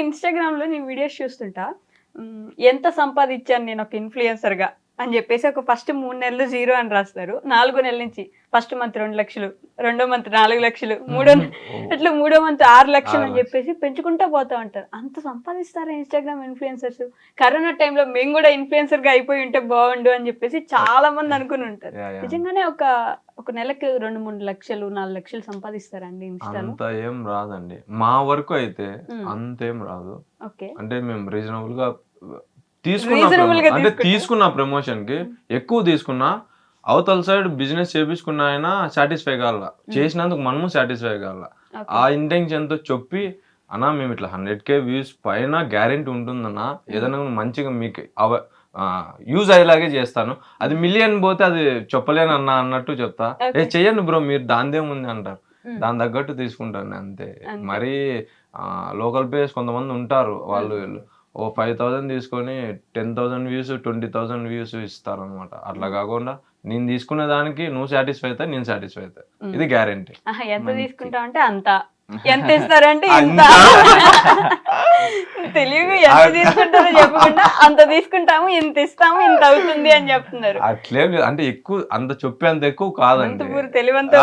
Instagram లో నీ videos చూస్తుంటా ఎంత సంపాదించాను నేను ఒక ఇన్ఫ్లుయెన్సర్ గా అని చెప్పేసి ఒక ఫస్ట్ 3 నెలలు 0 అని రాస్తారు. 4 నెలల నుంచి ఫస్ట్ మంత్ 2 లక్షలు, రెండో మంత్ 4 లక్షలు, అట్లా మూడో మంత్ 6 లక్షలు అని చెప్పేసి పెంచుకుంటా పోతా ఉంటారు. అంత సంపాదిస్తారా ఇన్స్టాగ్రామ్ ఇన్ఫ్లుయెన్సర్స్? కరోనా టైంలో మేము కూడా ఇన్ఫ్లుయెన్సర్ గా అయిపోయి ఉంటే బాగుండు అని చెప్పేసి చాలా మంది అనుకుని ఉంటారు. నిజంగానే ఒక నెలకి 2-3 లక్షలు 4 లక్షలు సంపాదిస్తారండి ఇన్స్టాలో? అంత ఏం రాదండి, మా వరకు అయితే అంతేం రాదు. అంటే మేము రీజనబుల్ గా తీసుకున్న ప్రమోషన్ కి ఎక్కువ తీసుకున్నా అవతల సైడ్ బిజినెస్ చేపించుకున్న ఆయన సాటిస్ఫై కావాల, చేసినందుకు మనము సాటిస్ఫై కావాల. ఆ ఇంటెన్షన్ తో చెప్పి అన్నా మేము ఇట్లా 100K వ్యూస్ పైన గ్యారెంటీ ఉంటుందన్నా, ఏదైనా మంచిగా మీకు యూజ్ అయ్యేలాగే చేస్తాను, అది మిలియన్ పోతే అది చెప్పలేను అన్నా అన్నట్టు చెప్తా. చెయ్యండి బ్రో మీరు, దానిదేముంది అంటారు, దాని తగ్గట్టు తీసుకుంటాను అంతే. మరీ లోకల్ ప్లేయర్స్ కొంతమంది ఉంటారు, వాళ్ళు 5,000 తీసుకొని 10,000 వ్యూస్ 20,000 వ్యూస్ ఇస్తారు అనమాట. అట్లా కాకుండా నేను తీసుకునే దానికి నువ్వు సాటిస్ఫై అవుతా, నేను సాటిస్ఫై అవుతా, ఇది గ్యారెంటీ. ఎంత తీసుకుంటావు అంటే అంత, ఎంత ఇస్తారంటే ఇంత, తెలియదు ఎంత తీసుకుంటారో చెప్పకుండా అంత తీసుకుంటాము, ఇంత ఇస్తాము, ఇంత అవుతుంది అని చెప్తున్నారు. అట్లేం లేదు, అంటే ఎక్కువ అంత చెప్పేంత ఎక్కువ కాదండి. తెలివంతా